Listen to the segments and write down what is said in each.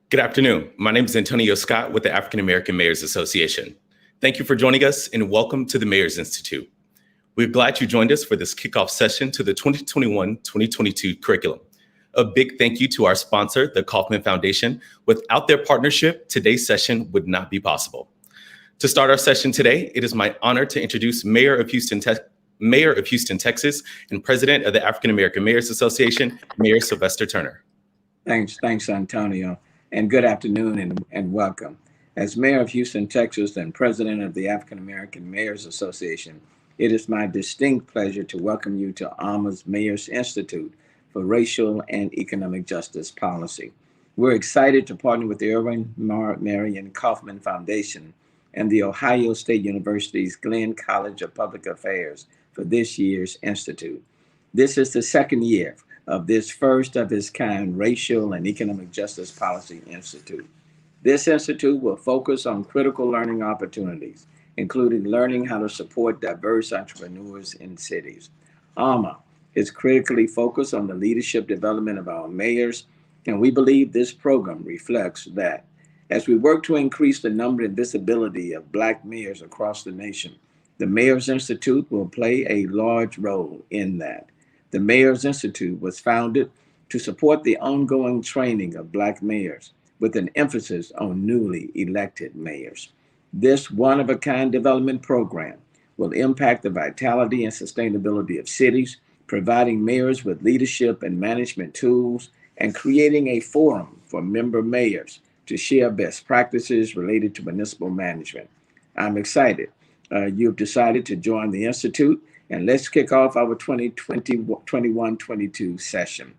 Good afternoon. My name is Antonio Scott with the African American Mayors Association. Thank you for joining us and welcome to the Mayors Institute. We're glad you joined us for this kickoff session to the 2021-2022 curriculum. A big thank you to our sponsor, the Kauffman Foundation. Without their partnership, today's session would not be possible. To start our session today, it is my honor to introduce Mayor of Houston, Texas, and President of the African American Mayors Association, Mayor Sylvester Turner. Thanks, Antonio, and good afternoon and welcome. As Mayor of Houston, Texas, and President of the African American Mayors Association, it is my distinct pleasure to welcome you to AAMA's Mayors Institute for Racial and Economic Justice Policy. We're excited to partner with the Irving Marion Kauffman Foundation and the Ohio State University's Glenn College of Public Affairs for this year's Institute. This is the second year of this first of its kind Racial and Economic Justice Policy Institute. This institute will focus on critical learning opportunities, including learning how to support diverse entrepreneurs in cities. AAMA is critically focused on the leadership development of our mayors, and we believe this program reflects that. As we work to increase the number and visibility of Black mayors across the nation, the Mayors Institute will play a large role in that. The Mayors Institute was founded to support the ongoing training of Black mayors with an emphasis on newly elected mayors. This one-of-a-kind development program will impact the vitality and sustainability of cities, providing mayors with leadership and management tools, and creating a forum for member mayors to share best practices related to municipal management. I'm excited you've decided to join the Institute, and let's kick off our 2021-22 session.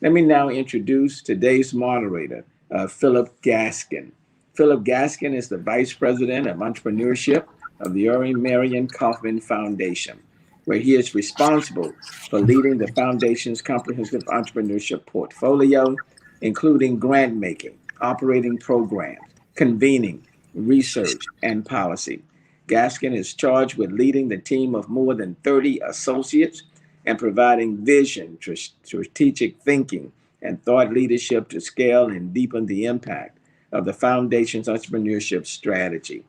Let me now introduce today's moderator, Phillip Gaskin. Phillip Gaskin is the Vice President of Entrepreneurship of the Irving Marion Kauffman Foundation, where he is responsible for leading the foundation's comprehensive entrepreneurship portfolio, including grant making, operating programs, convening, research, and policy. Gaskin is charged with leading the team of more than 30 associates and providing vision, strategic thinking, and thought leadership to scale and deepen the impact of the foundation's entrepreneurship strategy.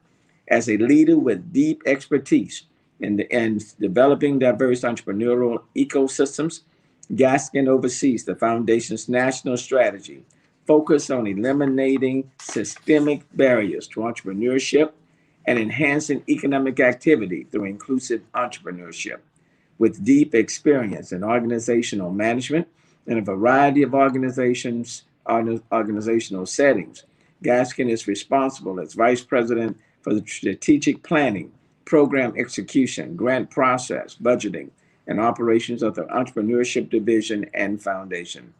As a leader with deep expertise in developing diverse entrepreneurial ecosystems, Gaskin oversees the foundation's national strategy focused on eliminating systemic barriers to entrepreneurship and enhancing economic activity through inclusive entrepreneurship. With deep experience in organizational management and a variety of organizational settings, Gaskin is responsible as Vice President for the strategic planning, program execution, grant process, budgeting, and operations of the Entrepreneurship Division and Foundation.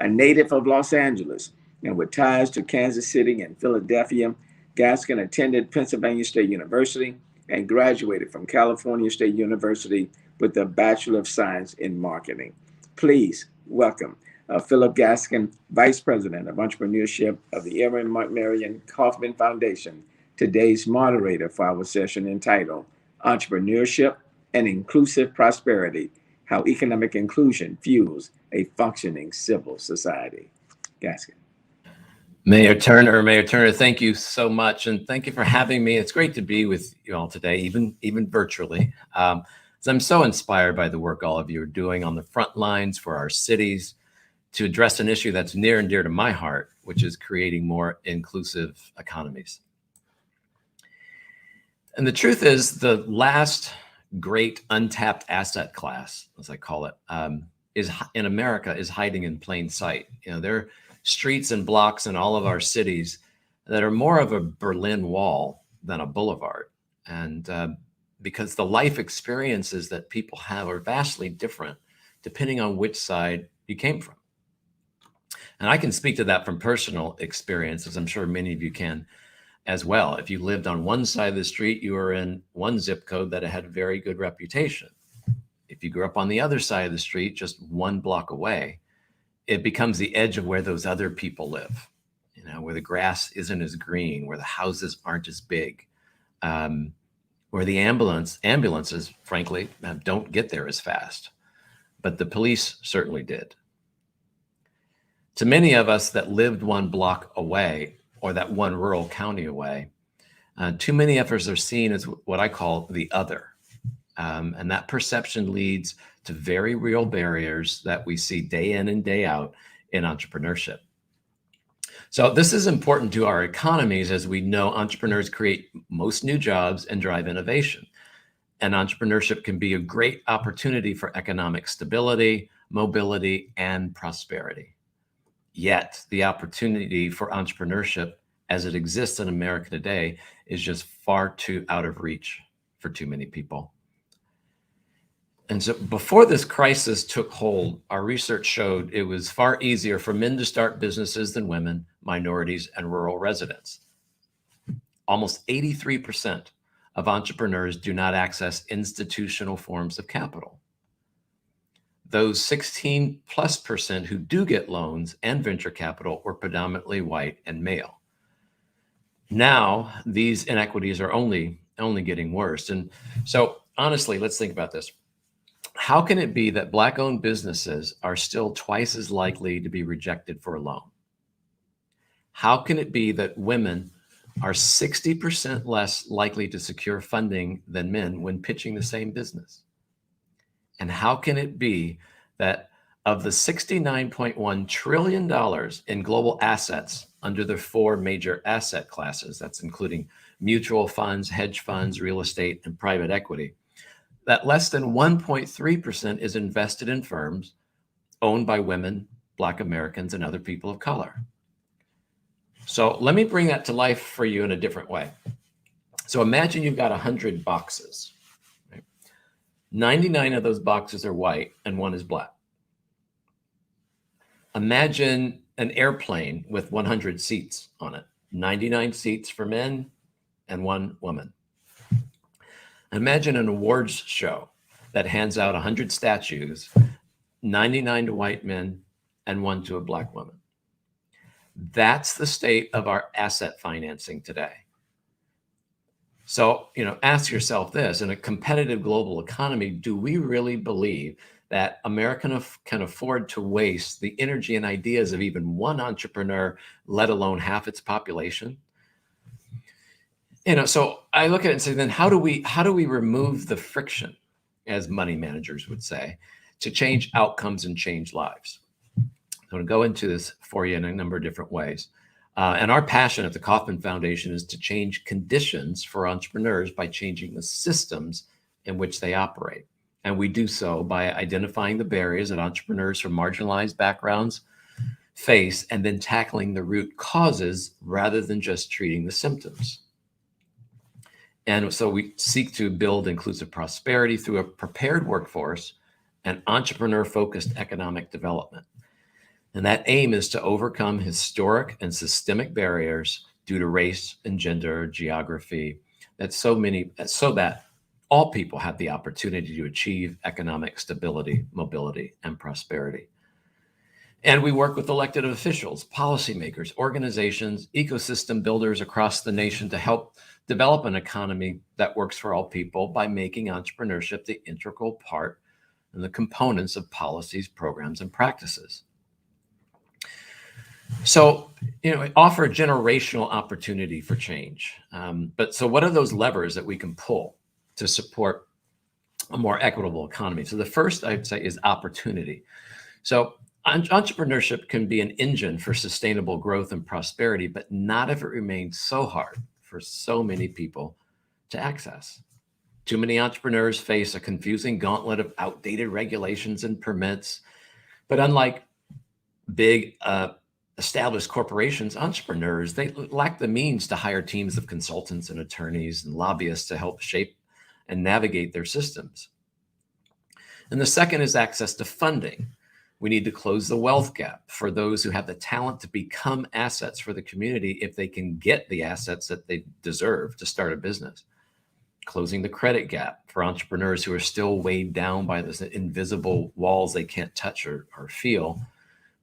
A native of Los Angeles and with ties to Kansas City and Philadelphia, Gaskin attended Pennsylvania State University and graduated from California State University with a Bachelor of Science in Marketing. Please welcome Phillip Gaskin, Vice President of Entrepreneurship of the Irving Marion Kauffman Foundation, today's moderator for our session entitled Entrepreneurship and Inclusive Prosperity, How Economic Inclusion Fuels a Functioning Civil Society. Gaskin. Mayor Turner, thank you so much, and thank you for having me. It's great to be with you all today, even virtually. I'm so inspired by the work all of you are doing on the front lines for our cities to address an issue that's near and dear to my heart, which is creating more inclusive economies. And the truth is, the last great untapped asset class, as I call it, is in America is hiding in plain sight. There are streets and blocks in all of our cities that are more of a Berlin Wall than a boulevard. And because the life experiences that people have are vastly different depending on which side you came from. And I can speak to that from personal experience, as I'm sure many of you can as well. If you lived on one side of the street, you were in one zip code that had a very good reputation. If you grew up on the other side of the street, just one block away, it becomes the edge of where those other people live, where the grass isn't as green, where the houses aren't as big, where the ambulances, frankly, don't get there as fast. But the police certainly did. To many of us that lived one block away or that one rural county away, too many of us are seen as what I call the other. And that perception leads to very real barriers that we see day in and day out in entrepreneurship. So this is important to our economies, as we know entrepreneurs create most new jobs and drive innovation. And entrepreneurship can be a great opportunity for economic stability, mobility, and prosperity. Yet the opportunity for entrepreneurship as it exists in America today is just far too out of reach for too many people. And so before this crisis took hold, our research showed it was far easier for men to start businesses than women, minorities, and rural residents. Almost 83% of entrepreneurs do not access institutional forms of capital. Those 16+% who do get loans and venture capital were predominantly white and male. Now, these inequities are only getting worse. And so honestly, let's think about this. How can it be that Black-owned businesses are still twice as likely to be rejected for a loan? How can it be that women are 60% less likely to secure funding than men when pitching the same business? And how can it be that of the $69.1 trillion in global assets under the 4 major asset classes, that's including mutual funds, hedge funds, real estate, and private equity, that less than 1.3% is invested in firms owned by women, Black Americans, and other people of color? So let me bring that to life for you in a different way. So imagine you've got 100 boxes. Right? 99 of those boxes are white and 1 is Black. Imagine an airplane with 100 seats on it, 99 seats for men and 1 woman. Imagine an awards show that hands out 100 statues, 99 to white men and 1 to a Black woman. That's the state of our asset financing today. So, ask yourself this: in a competitive global economy, do we really believe that America can afford to waste the energy and ideas of even 1 entrepreneur, let alone half its population? So I look at it and say, then how do we remove the friction, as money managers would say, to change outcomes and change lives? I'm going to go into this for you in a number of different ways. And our passion at the Kauffman Foundation is to change conditions for entrepreneurs by changing the systems in which they operate. And we do so by identifying the barriers that entrepreneurs from marginalized backgrounds face, and then tackling the root causes rather than just treating the symptoms. And so we seek to build inclusive prosperity through a prepared workforce and entrepreneur-focused economic development. And that aim is to overcome historic and systemic barriers due to race and gender, geography, so that all people have the opportunity to achieve economic stability, mobility, and prosperity. And we work with elected officials, policymakers, organizations, ecosystem builders across the nation to help develop an economy that works for all people by making entrepreneurship the integral part and the components of policies, programs, and practices. So, offer a generational opportunity for change. But what are those levers that we can pull to support a more equitable economy? So the first, I'd say, is opportunity. So entrepreneurship can be an engine for sustainable growth and prosperity, but not if it remains so hard for so many people to access. Too many entrepreneurs face a confusing gauntlet of outdated regulations and permits. But unlike big established corporations, entrepreneurs, they lack the means to hire teams of consultants and attorneys and lobbyists to help shape and navigate their systems. And the second is access to funding. We need to close the wealth gap for those who have the talent to become assets for the community if they can get the assets that they deserve to start a business. Closing the credit gap for entrepreneurs who are still weighed down by those invisible walls they can't touch or feel,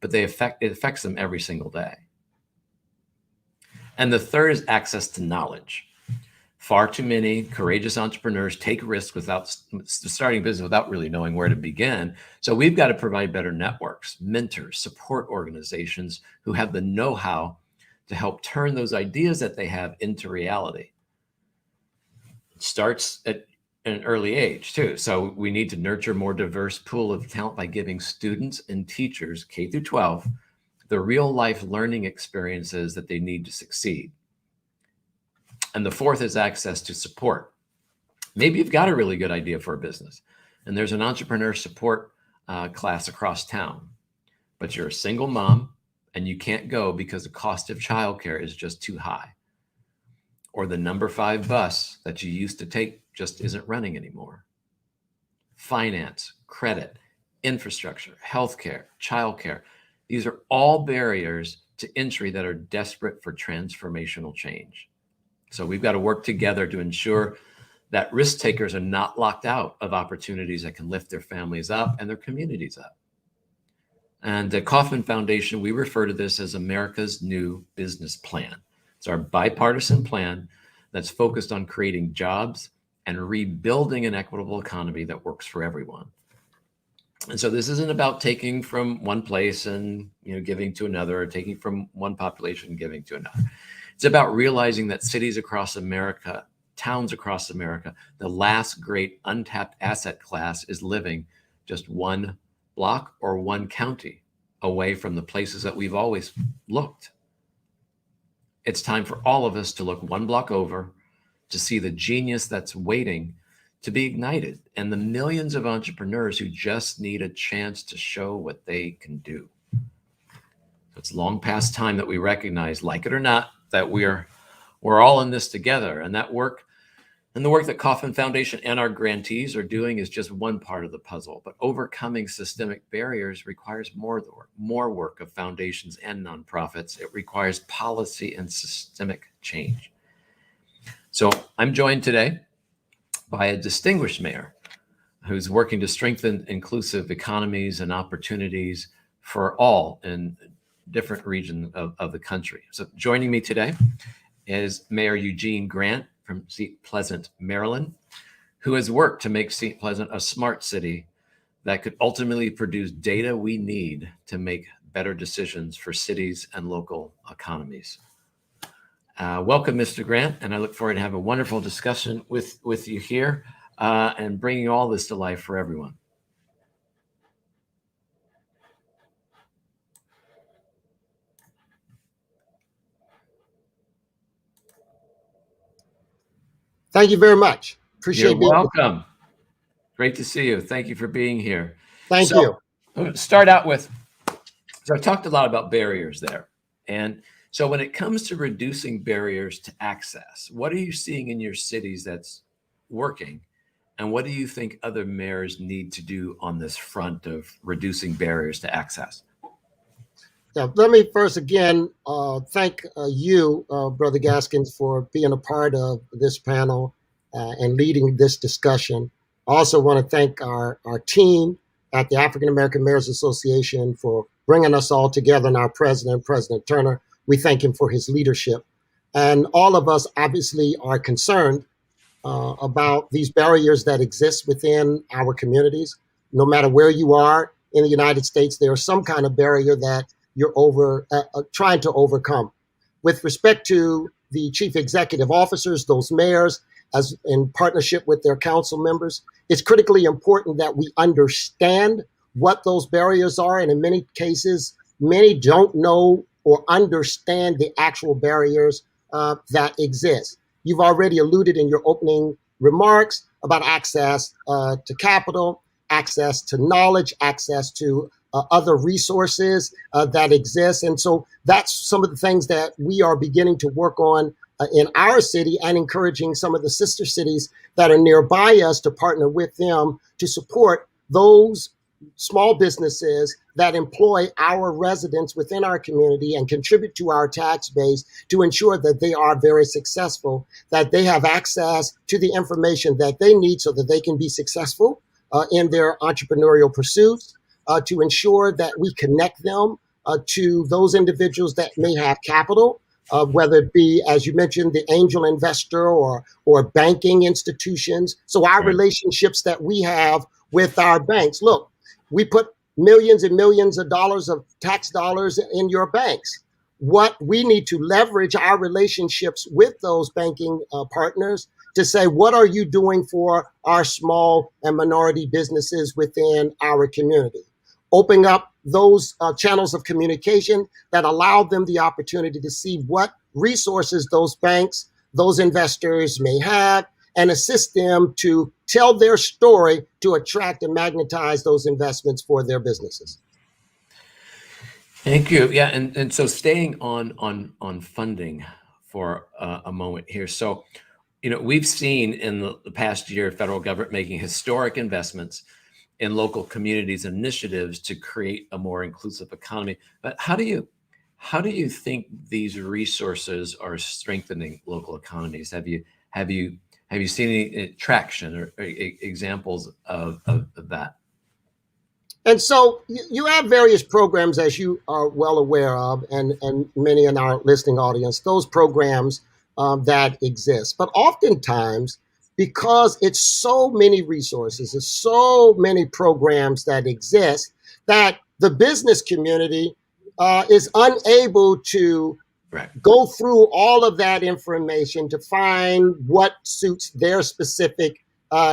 but it affects them every single day. And the third is access to knowledge. Far too many courageous entrepreneurs take risks without starting business without really knowing where to begin. So we've got to provide better networks, mentors, support organizations who have the know-how to help turn those ideas that they have into reality. It starts at an early age too. So we need to nurture a more diverse pool of talent by giving students and teachers K through 12 the real life learning experiences that they need to succeed. And the fourth is access to support. Maybe you've got a really good idea for a business and there's an entrepreneur support class across town, but you're a single mom and you can't go because the cost of childcare is just too high. Or the number 5 bus that you used to take just isn't running anymore. Finance, credit, infrastructure, healthcare, childcare. These are all barriers to entry that are desperate for transformational change. So we've got to work together to ensure that risk takers are not locked out of opportunities that can lift their families up and their communities up. And the Kauffman Foundation, we refer to this as America's New Business Plan. It's our bipartisan plan that's focused on creating jobs and rebuilding an equitable economy that works for everyone. And so this isn't about taking from one place and giving to another, or taking from one population and giving to another. It's about realizing that cities across America, towns across America, the last great untapped asset class is living just one block or one county away from the places that we've always looked. It's time for all of us to look one block over to see the genius that's waiting to be ignited and the millions of entrepreneurs who just need a chance to show what they can do. It's long past time that we recognize, like it or not, that we're all in this together, and that work and the work that Kauffman Foundation and our grantees are doing is just one part of the puzzle. But overcoming systemic barriers requires more work of foundations and nonprofits. It requires policy and systemic change. So I'm joined today by a distinguished mayor who's working to strengthen inclusive economies and opportunities for all in different regions of the country. So joining me today is Mayor Eugene Grant from St. Pleasant, Maryland, who has worked to make St. Pleasant a smart city that could ultimately produce data we need to make better decisions for cities and local economies. Welcome, Mr. Grant, and I look forward to have a wonderful discussion with you here and bringing all this to life for everyone. Thank you very much. Appreciate You're welcome. Great to see you. Thank you for being here. Thank you. I'm going to start out with, so I talked a lot about barriers there. And so when it comes to reducing barriers to access, what are you seeing in your cities that's working? And what do you think other mayors need to do on this front of reducing barriers to access? Yeah, let me first again thank you, Brother Gaskins, for being a part of this panel and leading this discussion. I also want to thank our team at the African American Mayors Association for bringing us all together, and our president, President Turner. We thank him for his leadership. And all of us obviously are concerned about these barriers that exist within our communities. No matter where you are in the United States, there is some kind of barrier that you're trying to overcome. With respect to the chief executive officers, those mayors, as in partnership with their council members, it's critically important that we understand what those barriers are. And in many cases, many don't know or understand the actual barriers that exist. You've already alluded in your opening remarks about access to capital, access to knowledge, access to other resources that exist. And so that's some of the things that we are beginning to work on in our city, and encouraging some of the sister cities that are nearby us to partner with them to support those small businesses that employ our residents within our community and contribute to our tax base, to ensure that they are very successful, that they have access to the information that they need so that they can be successful in their entrepreneurial pursuits, to ensure that we connect them to those individuals that may have capital whether it be, as you mentioned, the angel investor or banking institutions. So our relationships that we have with our banks. Look, we put millions and millions of dollars of tax dollars in your banks. What we need to leverage our relationships with those banking partners to say, what are you doing for our small and minority businesses within our community? Open up those channels of communication that allow them the opportunity to see what resources those banks, those investors may have, and assist them to tell their story to attract and magnetize those investments for their businesses. Thank you. Yeah, and so staying on funding for a moment here. So, we've seen in the past year, federal government making historic investments in local communities and initiatives to create a more inclusive economy. But how do you think these resources are strengthening local economies? Have you seen any traction or examples of that? And so you have various programs, as you are well aware of, and many in our listening audience, those programs that exist. But oftentimes, because it's so many resources, there's so many programs that exist, that the business community is unable to go through all of that information to find what suits their specific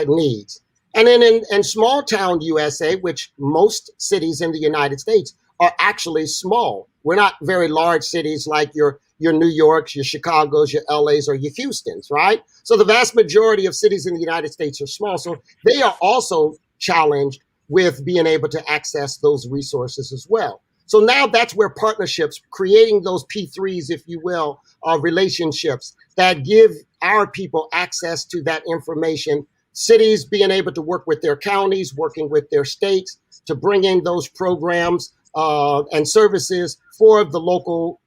needs. And then in small town USA, which most cities in the United States are actually small. We're not very large cities like your New Yorks, your Chicagos, your LAs, or your Houstons, right? So the vast majority of cities in the United States are small. So they are also challenged with being able to access those resources as well. So now that's where partnerships, creating those P3s, if you will, relationships that give our people access to that information, cities being able to work with their counties, working with their states to bring in those programs and services for the local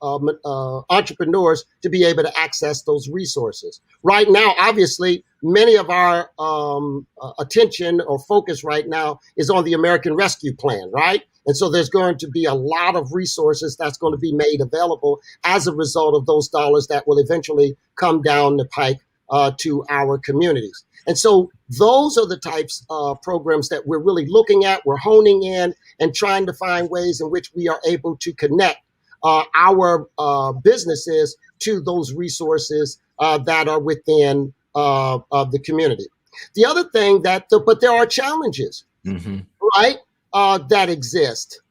entrepreneurs to be able to access those resources. Right now, obviously, many of our attention or focus right now is on the American Rescue Plan, right? And so there's going to be a lot of resources that's going to be made available as a result of those dollars that will eventually come down the pike to our communities. And so those are the types of programs that we're really looking at, we're honing in and trying to find ways in which we are able to connect our businesses to those resources that are within the community. The other thing but there are challenges, right, that exist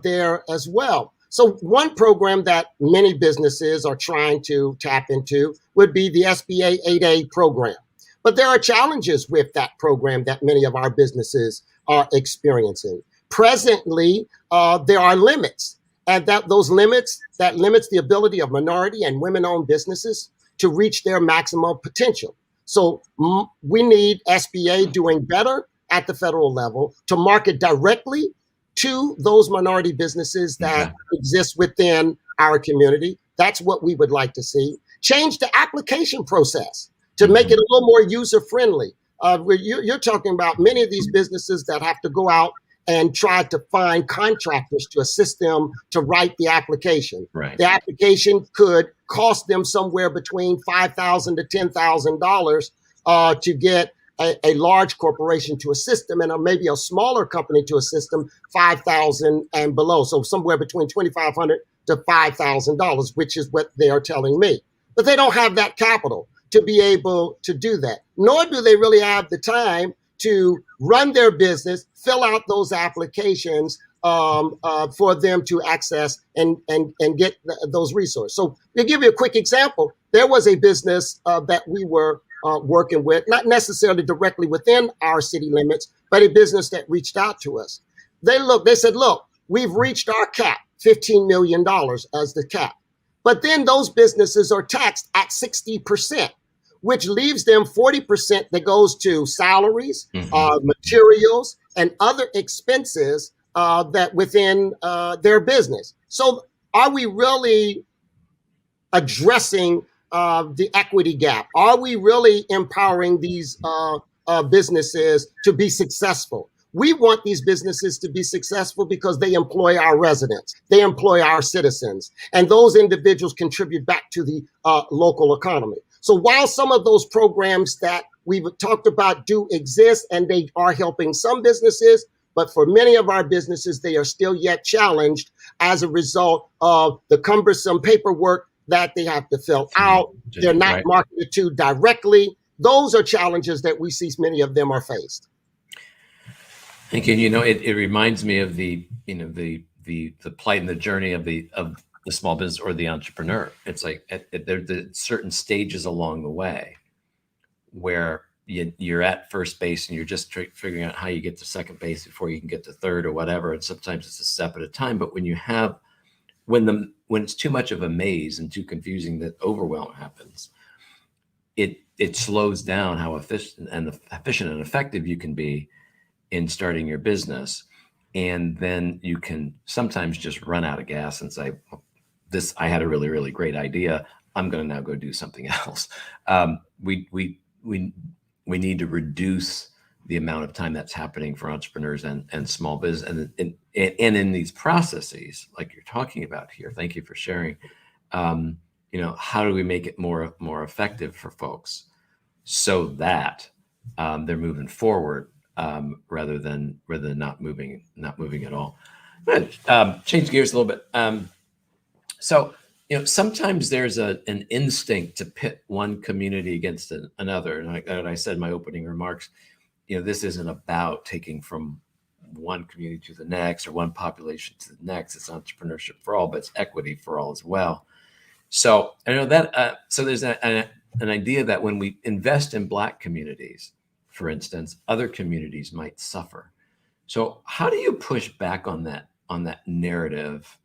there as well. So one program that many businesses are trying to tap into would be the SBA 8A program. But there are challenges with that program that many of our businesses are experiencing. Presently, there are limits, and those limits limits the ability of minority and women-owned businesses to reach their maximum potential. So we need SBA doing better at the federal level to market directly to those minority businesses that exist within our community. That's what we would like to see. Change the application process to make it a little more user-friendly. You're talking about many of these businesses that have to go out and try to find contractors to assist them to write the application. Right. The application could cost them somewhere between $5,000 to $10,000 to get a large corporation to assist them, and maybe a smaller company to assist them, $5,000 and below. So somewhere between $2,500 to $5,000, which is what they are telling me. But they don't have that capital to be able to do that, nor do they really have the time to run their business, fill out those applications for them to access and get those resources. So to give you a quick example, there was a business that we were working with, not necessarily directly within our city limits, but a business that reached out to us. They said, look, we've reached our cap, $15 million as the cap. But then those businesses are taxed at 60%, which leaves them 40% that goes to salaries, materials, and other expenses that within their business. So are we really addressing the equity gap? Are we really empowering these businesses to be successful? We want these businesses to be successful because they employ our residents, they employ our citizens, and those individuals contribute back to the local economy. So while some of those programs that we've talked about do exist and they are helping some businesses, but for many of our businesses, they are still yet challenged as a result of the cumbersome paperwork that they have to fill out. They're not marketed to directly. Those are challenges that we see many of them are faced. Thank you. It reminds me of the plight and the journey of the small business or the entrepreneur. It's like there's certain stages along the way where you're at first base and you're just figuring out how you get to second base before you can get to third or whatever. And sometimes it's a step at a time. But when it's too much of a maze and too confusing, that overwhelm happens. It slows down how efficient and effective you can be in starting your business. And then you can sometimes just run out of gas and say, I had a really, really great idea. I'm going to now go do something else. We need to reduce the amount of time that's happening for entrepreneurs and small business. And in these processes, like you're talking about here, thank you for sharing, how do we make it more effective for folks so that they're moving forward rather than not moving at all. But change gears a little bit. So sometimes there's an instinct to pit one community against another. And like I said in my opening remarks, this isn't about taking from one community to the next or one population to the next. It's entrepreneurship for all, but it's equity for all as well. So I know that. So there's an idea that when we invest in Black communities, for instance, other communities might suffer. So how do you push back on that narrative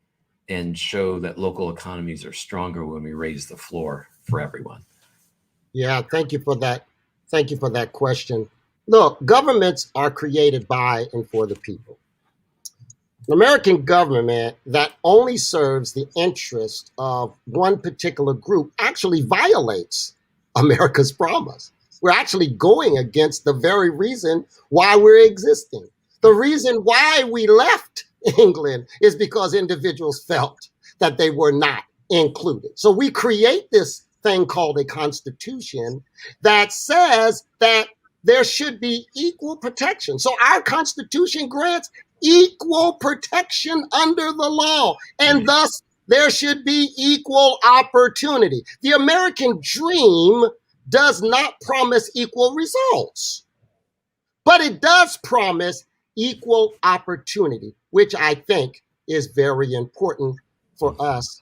and show that local economies are stronger when we raise the floor for everyone? Yeah, thank you for that. Thank you for that question. Look, governments are created by and for the people. An American government that only serves the interest of one particular group actually violates America's promise. We're actually going against the very reason why we're existing. The reason why we left England is because individuals felt that they were not included. So we create this thing called a constitution that says that there should be equal protection. So our constitution grants equal protection under the law, and thus there should be equal opportunity. The American dream does not promise equal results, but it does promise equal opportunity, which I think is very important for us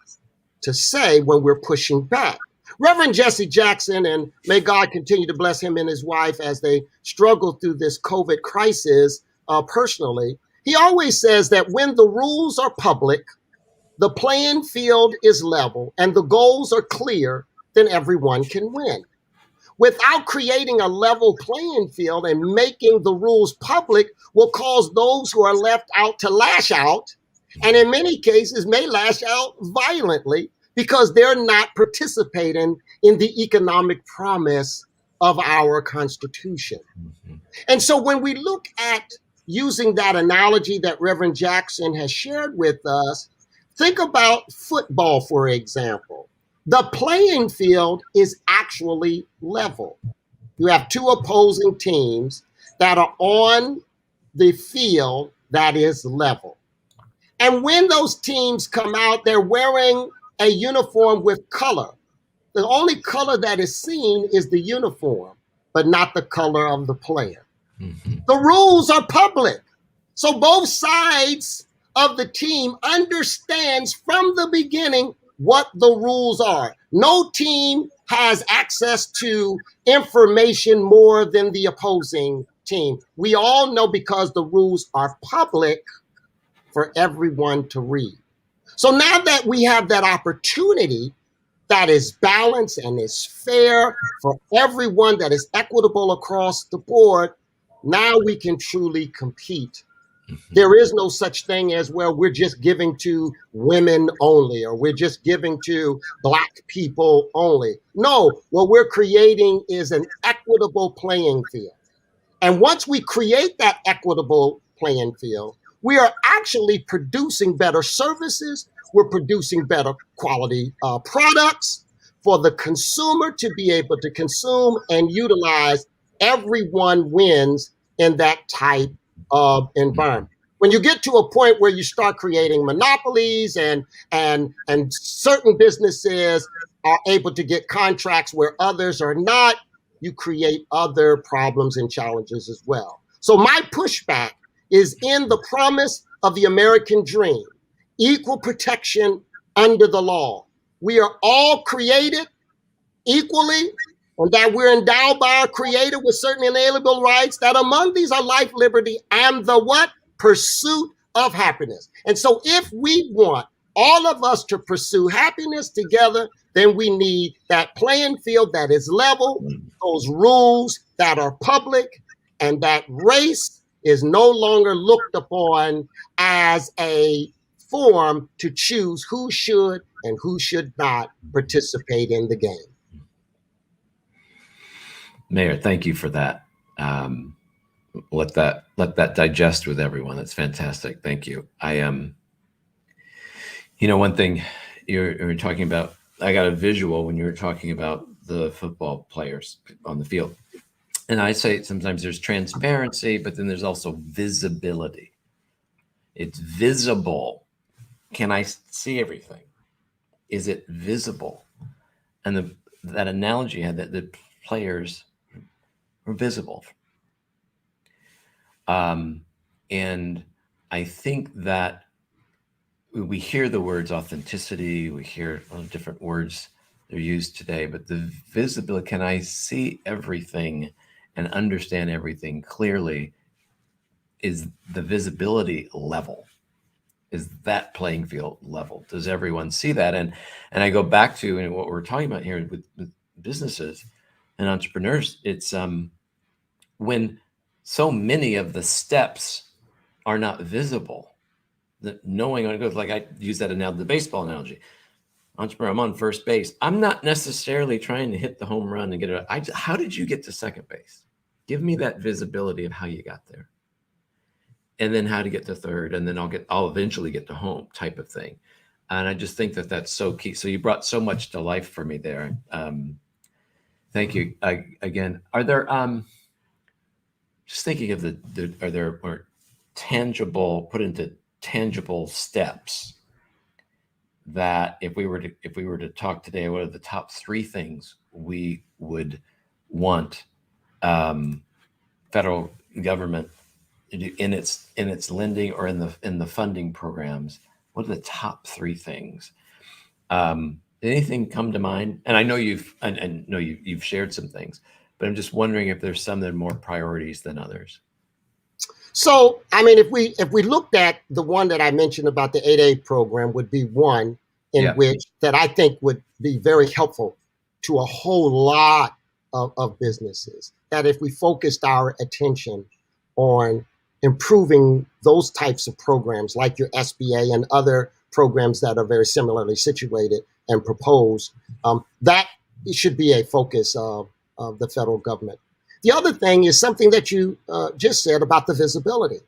to say when we're pushing back. Reverend Jesse Jackson, and may God continue to bless him and his wife as they struggle through this COVID crisis personally, he always says that when the rules are public, the playing field is level, and the goals are clear, then everyone can win. Without creating a level playing field and making the rules public will cause those who are left out to lash out, and in many cases may lash out violently because they're not participating in the economic promise of our Constitution. And so when we look at using that analogy that Reverend Jackson has shared with us, think about football, for example. The playing field is actually level. You have two opposing teams that are on the field that is level. And when those teams come out, they're wearing a uniform with color. The only color that is seen is the uniform, but not the color of the player. The rules are public. So both sides of the team understands from the beginning what the rules are. No team has access to information more than the opposing team. We all know because the rules are public for everyone to read. So now that we have that opportunity that is balanced and is fair for everyone, that is equitable across the board, now we can truly compete. There is no such thing as, well, we're just giving to women only, or we're just giving to Black people only. No, what we're creating is an equitable playing field. And once we create that equitable playing field, we are actually producing better services. We're producing better quality products for the consumer to be able to consume and utilize. Everyone wins in that type of environment. When you get to a point where you start creating monopolies and certain businesses are able to get contracts where others are not, you create other problems and challenges as well. So my pushback is in the promise of the American dream, equal protection under the law. We are all created equally, and that we're endowed by our Creator with certain inalienable rights, that among these are life, liberty, and the what? Pursuit of happiness. And so if we want all of us to pursue happiness together, then we need that playing field that is level, those rules that are public, and that race is no longer looked upon as a form to choose who should and who should not participate in the game. Mayor, thank you for that. Let that digest with everyone. That's fantastic. Thank you. One thing you're talking about, I got a visual when you were talking about the football players on the field. And I say sometimes there's transparency, but then there's also visibility. It's visible. Can I see everything? Is it visible? And that analogy had that the players were visible. And I think that we hear the words authenticity, we hear a lot of different words that are used today, but the visibility, can I see everything and understand everything clearly, is the visibility level. Is that playing field level? Does everyone see that? And I go back to what we're talking about here with businesses and entrepreneurs. It's when so many of the steps are not visible, that knowing on it goes, like I use that analogy, the baseball analogy. Entrepreneur, I'm on first base. I'm not necessarily trying to hit the home run and get it. How did you get to second base? Give me that visibility of how you got there. And then how to get to third, and then I'll eventually get to home, type of thing. And I just think that that's so key. So you brought so much to life for me there. Thank you again. Are there just thinking of are there more tangible, put into tangible steps that if we were to talk today, what are the top 3 things we would want federal government in its lending or in the funding programs? What are the top 3 things? Anything come to mind? And I know you've shared some things, but I'm just wondering if there's some that are more priorities than others. So, I mean, if we looked at the one that I mentioned about the 8A program, would be one in which that I think would be very helpful to a whole lot of businesses. That if we focused our attention on improving those types of programs like your SBA and other programs that are very similarly situated and proposed, that should be a focus of the federal government. The other thing is something that you just said about the visibility.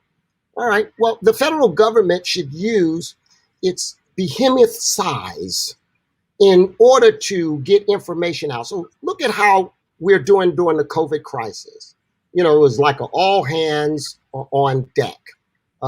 All right, well, the federal government should use its behemoth size in order to get information out. So look at how we're doing during the COVID crisis. It was like an all hands on deck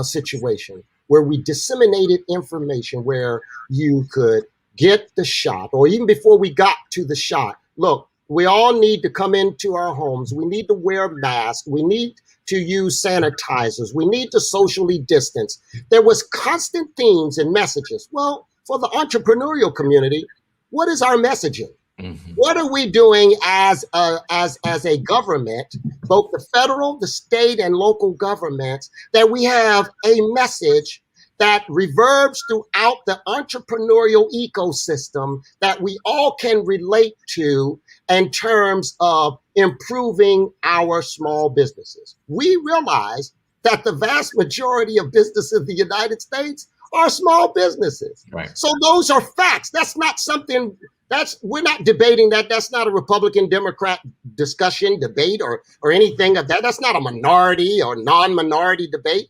situation where we disseminated information where you could get the shot, or even before we got to the shot, look, we all need to come into our homes. We need to wear masks. We need to use sanitizers. We need to socially distance. There was constant themes and messages. Well, for the entrepreneurial community, what is our messaging? Mm-hmm. What are we doing as a government, both the federal, the state, and local governments, that we have a message that reverbs throughout the entrepreneurial ecosystem that we all can relate to in terms of improving our small businesses? We realize that the vast majority of businesses in the United States are small businesses. Right. So those are facts. That's not something we're not debating that. That's not a Republican Democrat discussion, debate, or anything of that. That's not a minority or non-minority debate.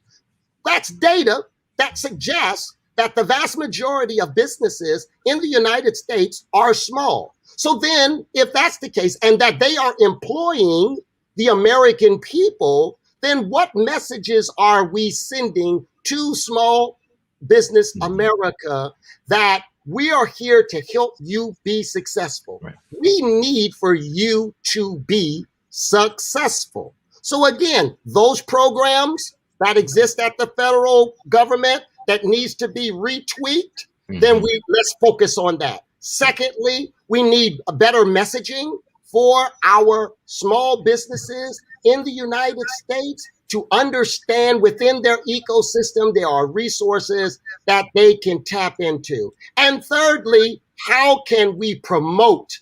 That's data that suggests that the vast majority of businesses in the United States are small. So then, if that's the case, and that they are employing the American people, then what messages are we sending to small business America that we are here to help you be successful? Right. We need for you to be successful. So again, those programs that exist at the federal government that needs to be retweaked, then let's focus on that. Secondly, we need a better messaging for our small businesses in the United States to understand within their ecosystem there are resources that they can tap into. And thirdly, how can we promote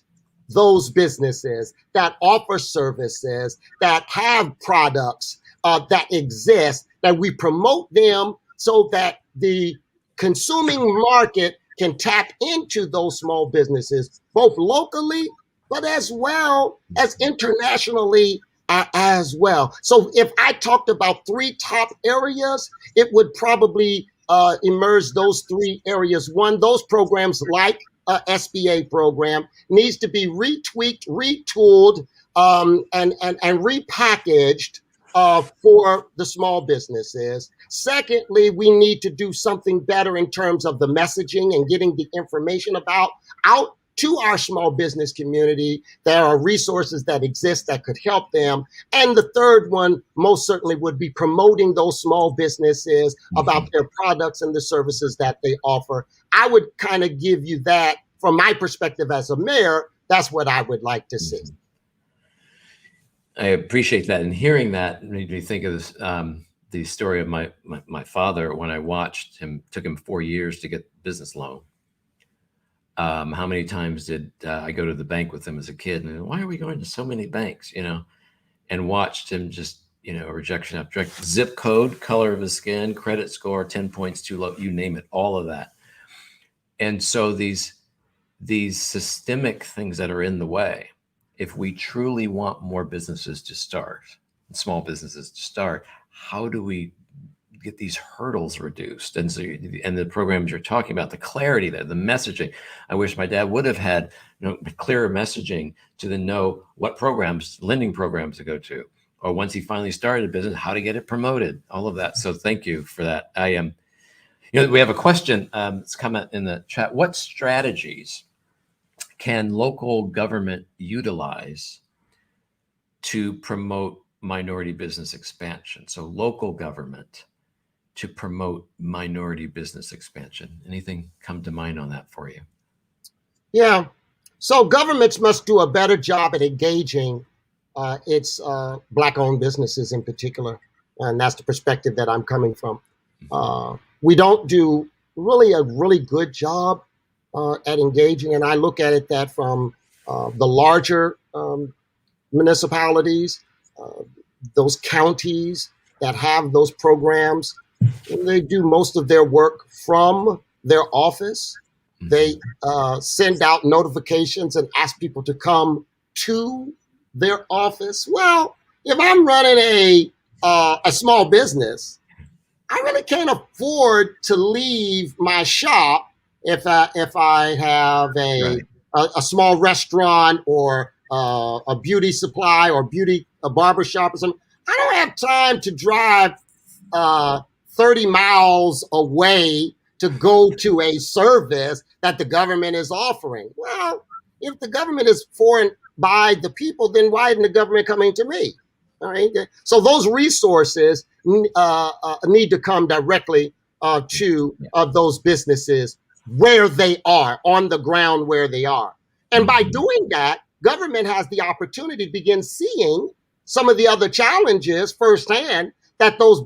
those businesses that offer services, that have products that exist, that we promote them so that the consuming market can tap into those small businesses, both locally, but as well as internationally as well. So if I talked about 3 top areas, it would probably emerge those 3 areas. One, those programs like SBA program needs to be retweaked, retooled, and repackaged for the small businesses. Secondly, we need to do something better in terms of the messaging and getting the information out to our small business community. There are resources that exist that could help them. And the third one most certainly would be promoting those small businesses about their products and the services that they offer. I would kind of give you that from my perspective as a mayor. That's what I would like to see. I appreciate that. And hearing that made me think of this, the story of my father when I watched him. Took him 4 years to get a business loan. How many times did I go to the bank with him as a kid? And why are we going to so many banks, and watched him just, rejection after rejection, zip code, color of his skin, credit score, 10 points too low, you name it, all of that. And so these systemic things that are in the way, if we truly want more businesses to start, small businesses to start, how do we get these hurdles reduced? And so, and the programs you're talking about, the clarity there, the messaging. I wish my dad would have had clearer messaging to then know what programs, lending programs to go to, or once he finally started a business, how to get it promoted, all of that. So thank you for that. I am, we have a question that's come out in the chat. What strategies can local government utilize to promote minority business expansion? So local government to promote minority business expansion. Anything come to mind on that for you? Yeah. So governments must do a better job at engaging its Black-owned businesses in particular. And that's the perspective that I'm coming from. We don't do a really good job at engaging. And I look at it that from the larger municipalities, those counties that have those programs, they do most of their work from their office. They send out notifications and ask people to come to their office. Well, if I'm running a small business, I really can't afford to leave my shop if I have a small restaurant or a beauty supply or a barbershop or something. I don't have time to drive 30 miles away to go to a service that the government is offering. Well, if the government is for and by the people, then why isn't the government coming to me? All right. So those resources need to come directly to those businesses where they are, on the ground where they are. And by doing that, government has the opportunity to begin seeing some of the other challenges firsthand that those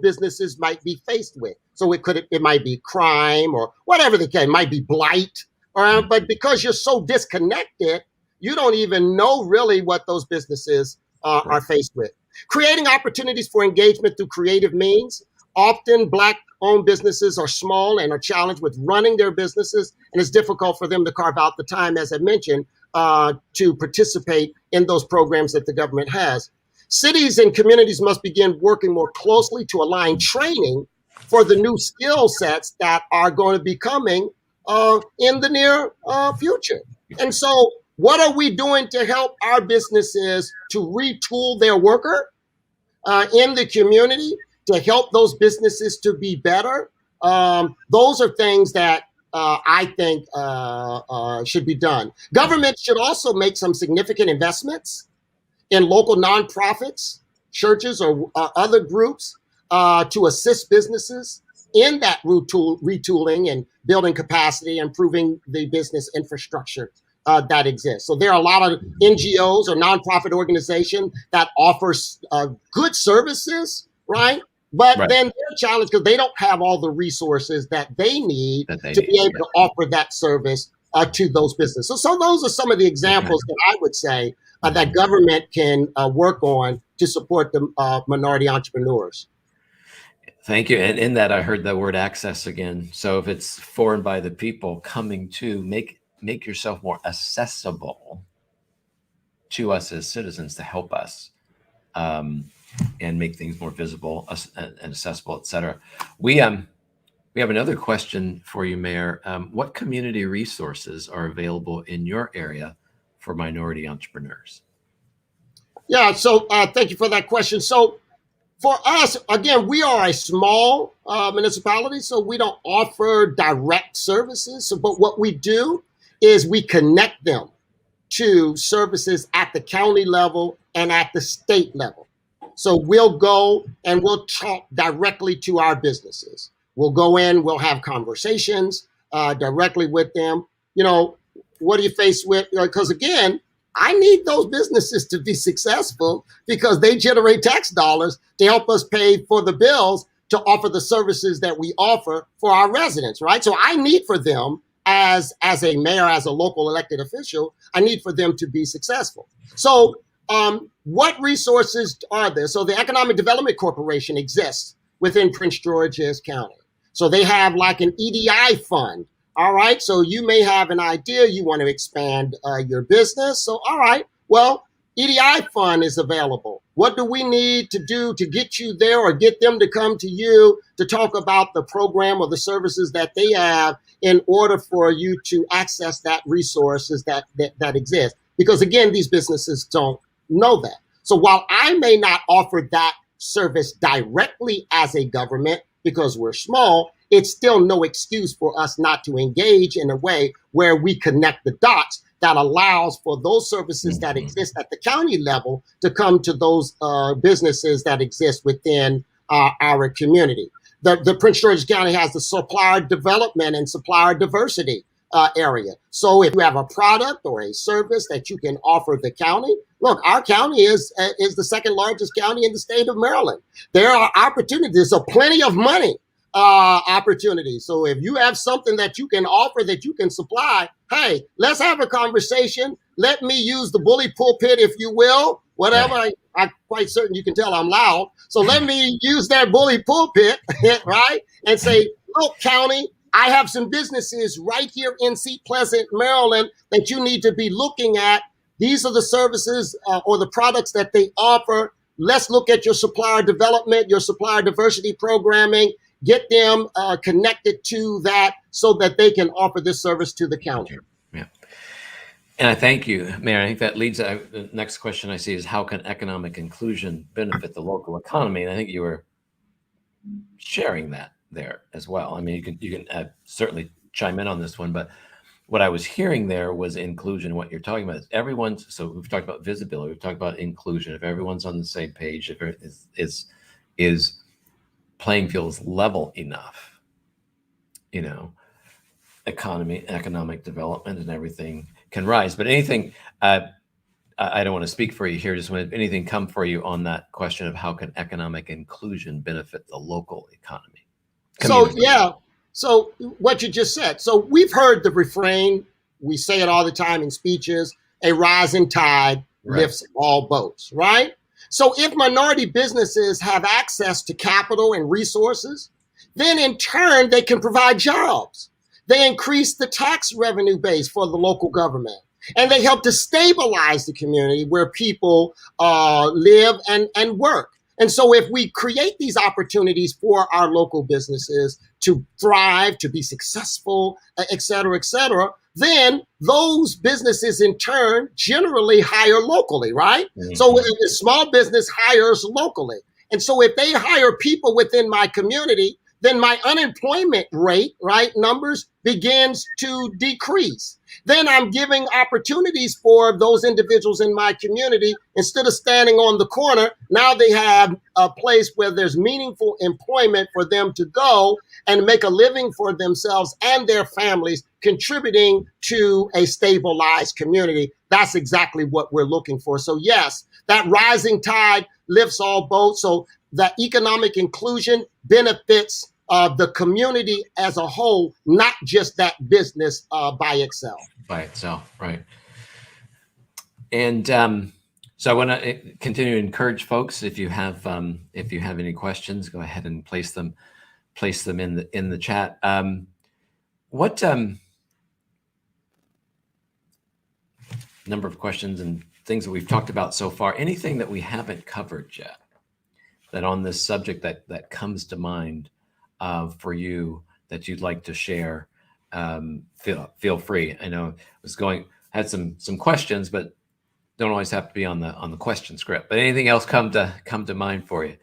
businesses might be faced with. So it might be crime or whatever the case, it might be blight, but because you're so disconnected, you don't even know really what those businesses are faced with. Creating opportunities for engagement through creative means often Black-owned businesses are small and are challenged with running their businesses, and it's difficult for them to carve out the time, as I mentioned, to participate in those programs that the government has. Cities and communities must begin working more closely to align training for the new skill sets that are going to be coming in the near future. And so what are we doing to help our businesses to retool their worker in the community, to help those businesses to be better? Those are things that I think should be done. Government should also make some significant investments in local nonprofits, churches, or other groups to assist businesses in that retooling and building capacity, improving the business infrastructure that exists. So there are a lot of NGOs or nonprofit organizations that offer good services, right? But then they're challenged because they don't have all the resources that they need to be able to offer that service to those businesses. So those are some of the examples that I would say that government can work on to support the minority entrepreneurs. Thank you. And in that, I heard the word access again. So if it's for and by the people, coming to make yourself more accessible to us as citizens to help us and make things more visible and accessible, et cetera. We have another question for you, Mayor. What community resources are available in your area for minority entrepreneurs? Yeah, so thank you for that question. So for us, again, we are a small municipality, so we don't offer direct services. So, but what we do is we connect them to services at the county level and at the state level. So we'll go and we'll talk directly to our businesses. We'll go in, we'll have conversations directly with them. You know, what are you faced with? Because again, I need those businesses to be successful because they generate tax dollars to help us pay for the bills to offer the services that we offer for our residents, right? So I need for them as a mayor, as a local elected official, I need for them to be successful. So what resources are there? So the Economic Development Corporation exists within Prince George's County. So they have like an EDI fund. All right, so you may have an idea, you want to expand your business. So, all right, well, EDI fund is available. What do we need to do to get you there or get them to come to you to talk about the program or the services that they have in order for you to access that resources that exist? Because again, these businesses don't know that. So while I may not offer that service directly as a government because we're small, it's still no excuse for us not to engage in a way where we connect the dots that allows for those services that exist at the county level to come to those businesses that exist within our community. The Prince George's County has the supplier development and supplier diversity area. So if you have a product or a service that you can offer the county, look, our county is the second largest county in the state of Maryland. There are opportunities, so plenty of money. Opportunities. So if you have something that you can offer, that you can supply, hey, let's have a conversation. Let me use the bully pulpit, if you will, whatever. I'm quite certain you can tell I'm loud. So let me use that bully pulpit, right? And say, look, county, I have some businesses right here in Seat Pleasant, Maryland, that you need to be looking at. These are the services or the products that they offer. Let's look at your supplier development, your supplier diversity programming. Get them connected to that so that they can offer this service to the county. Yeah. And I thank you, Mayor. I think that leads, the next question I see is how can economic inclusion benefit the local economy? And I think you were sharing that there as well. I mean, you can certainly chime in on this one, but what I was hearing there was inclusion. What you're talking about is so we've talked about visibility, we've talked about inclusion. If everyone's on the same page, if it is playing field is level enough, you know, economic development and everything can rise. But anything, I don't want to speak for you here, just when anything come for you on that question of how can economic inclusion benefit the local economy? So what you just said. So we've heard the refrain, we say it all the time in speeches, a rising tide lifts all boats, right? So if minority businesses have access to capital and resources, then in turn, they can provide jobs. They increase the tax revenue base for the local government. And they help to stabilize the community where people live and work. And so if we create these opportunities for our local businesses to thrive, to be successful, et cetera, then those businesses in turn generally hire locally, right? Mm-hmm. So a small business hires locally. And so if they hire people within my community, then my unemployment rate, right, numbers begins to decrease. Then I'm giving opportunities for those individuals in my community. Instead of standing on the corner, now they have a place where there's meaningful employment for them to go and make a living for themselves and their families, contributing to a stabilized community. That's exactly what we're looking for. So yes, that rising tide lifts all boats. So that economic inclusion benefits the community as a whole, not just that business by itself. By itself, right. And so I want to continue to encourage folks. If you have any questions, go ahead and place them in the chat. What number of questions and things that we've talked about so far? Anything that we haven't covered yet that on this subject that comes to mind for you that you'd like to share? Feel free. I know had some questions, but don't always have to be on the question script. But anything else come to mind for you?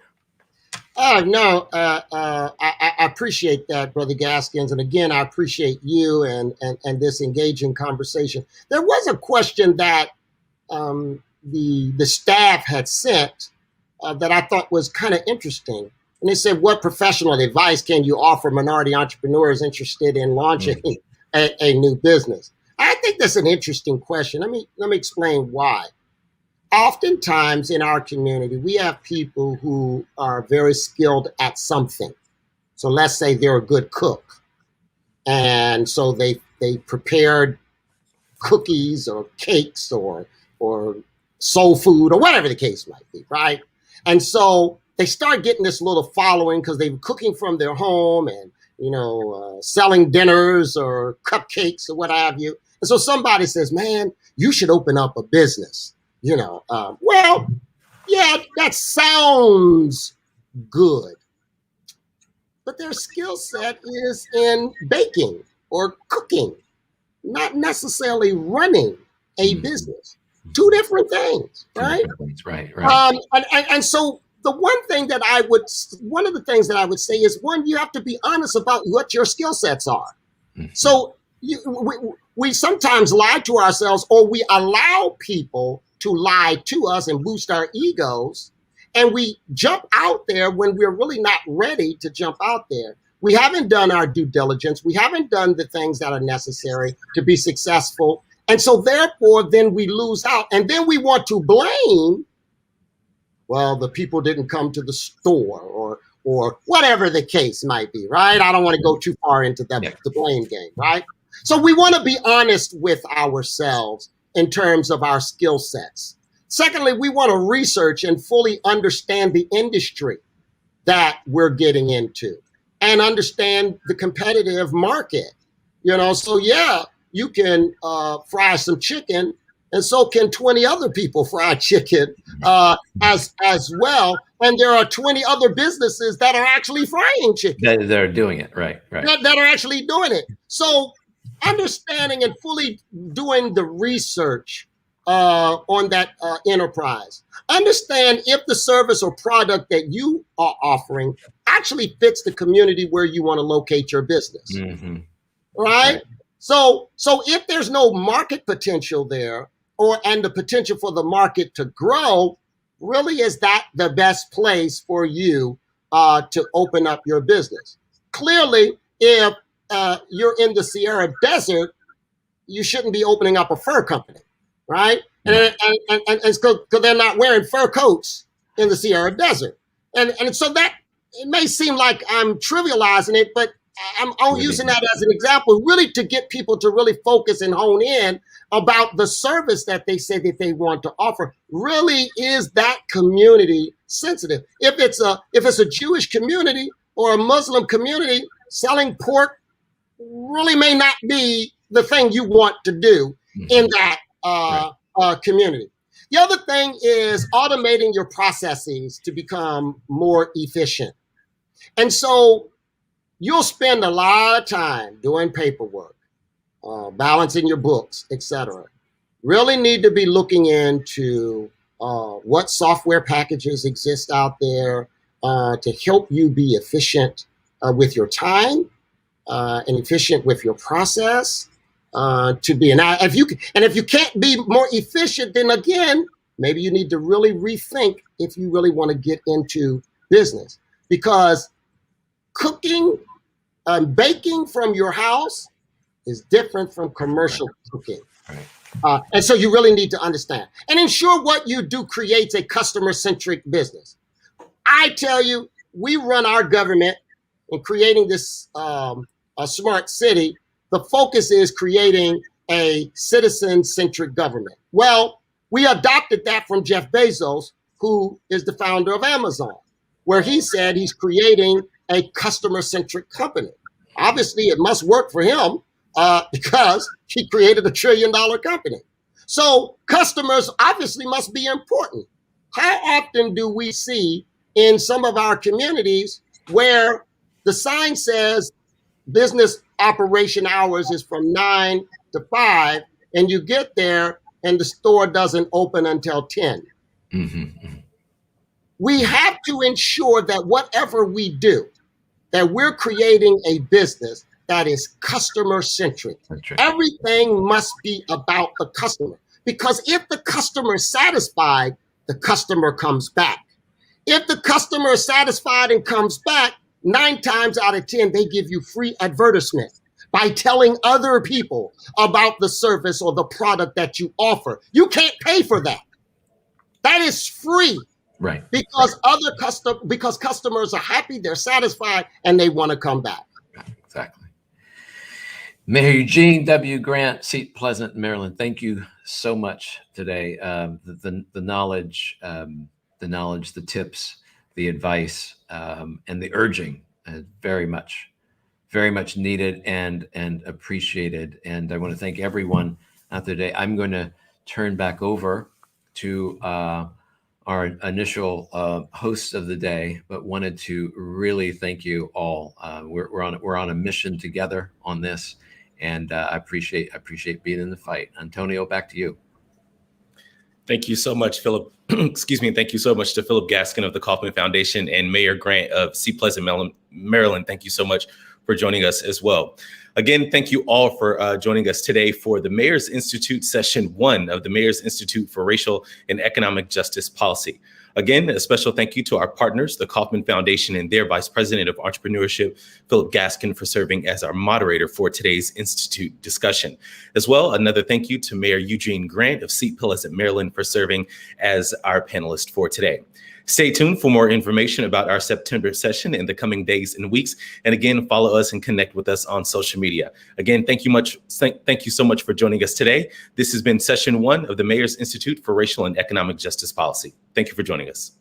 No, I appreciate that, Brother Gaskins. And again, I appreciate you and this engaging conversation. There was a question that the staff had sent that I thought was kind of interesting. And they said, what professional advice can you offer minority entrepreneurs interested in launching a new business? I think that's an interesting question. Let me explain why. Oftentimes in our community, we have people who are very skilled at something. So let's say they're a good cook. And so they prepared cookies or cakes or soul food or whatever the case might be, right? And so they start getting this little following because they're cooking from their home and, selling dinners or cupcakes or what have you. And so somebody says, man, you should open up a business. Well, yeah, that sounds good. But their skill set is in baking or cooking, not necessarily running a business. Two different things, right? Right. And so one of the things that I would say is, one, you have to be honest about what your skill sets are. Mm-hmm. So we sometimes lie to ourselves, or we allow people to lie to us and boost our egos. And we jump out there when we're really not ready to jump out there. We haven't done our due diligence. We haven't done the things that are necessary to be successful. And so therefore, then we lose out. And then we want to blame, well, the people didn't come to the store or whatever the case might be, right? I don't want to go too far into the blame game, right? So we want to be honest with ourselves in terms of our skill sets. Secondly, we want to research and fully understand the industry that we're getting into and understand the competitive market. So yeah, you can fry some chicken, and so can 20 other people fry chicken as well. And there are 20 other businesses that are actually frying chicken. They're doing it, right. That are actually doing it. So understanding and fully doing the research on that enterprise. Understand if the service or product that you are offering actually fits the community where you want to locate your business. Mm-hmm. Right? So if there's no market potential there, and the potential for the market to grow, really is that the best place for you to open up your business? Clearly, if you're in the Sierra Desert, you shouldn't be opening up a fur company, right? And because they're not wearing fur coats in the Sierra Desert. And so that, it may seem like I'm trivializing it, but I'm using that as an example, really to get people to really focus and hone in about the service that they say that they want to offer. Really, is that community sensitive? If it's a Jewish community or a Muslim community, selling pork really may not be the thing you want to do in that community. The other thing is automating your processes to become more efficient. And so you'll spend a lot of time doing paperwork, balancing your books, etc. Really need to be looking into what software packages exist out there to help you be efficient with your time and efficient with your process. If you can't be more efficient, then again, maybe you need to really rethink if you really want to get into business, because cooking and baking from your house is different from commercial cooking. And so you really need to understand and ensure what you do creates a customer-centric business. I tell you, we run our government in creating this a smart city. The focus is creating a citizen-centric government. Well, we adopted that from Jeff Bezos, who is the founder of Amazon, where he said he's creating a customer-centric company. Obviously, it must work for him because he created $1 trillion company. So customers obviously must be important. How often do we see in some of our communities where the sign says business operation hours is from 9 to 5, and you get there and the store doesn't open until 10? We have to ensure that whatever we do, that we're creating a business that is customer-centric. Everything must be about the customer, because if the customer is satisfied, the customer comes back. If the customer is satisfied and comes back, 9 times out of 10, they give you free advertisement by telling other people about the service or the product that you offer. You can't pay for that. That is free. Right. Because because customers are happy, they're satisfied, and they want to come back. Exactly. Mayor Eugene W. Grant, Seat Pleasant, Maryland. Thank you so much today. The knowledge, the tips, the advice, and the urging, very much needed and appreciated. And I want to thank everyone out there today. I'm going to turn back over to our initial hosts of the day, but wanted to really thank you all. We're on a mission together on this, and I appreciate being in the fight. Antonio, back to you. Thank you so much, Philip. Excuse me. Thank you so much to Phillip Gaskin of the Kauffman Foundation and Mayor Grant of Seat Pleasant, Maryland. Thank you so much for joining us as well. Again, thank you all for joining us today for the Mayor's Institute Session 1 of the Mayor's Institute for Racial and Economic Justice Policy. Again, a special thank you to our partners, the Kauffman Foundation and their Vice President of Entrepreneurship, Phillip Gaskin, for serving as our moderator for today's Institute discussion. As well, another thank you to Mayor Eugene Grant of Seat Pleasant, Maryland, for serving as our panelist for today. Stay tuned for more information about our September session in the coming days and weeks. And again, follow us and connect with us on social media. Again, thank you so much for joining us today. This has been Session 1 of the Mayor's Institute for Racial and Economic Justice Policy. Thank you for joining us.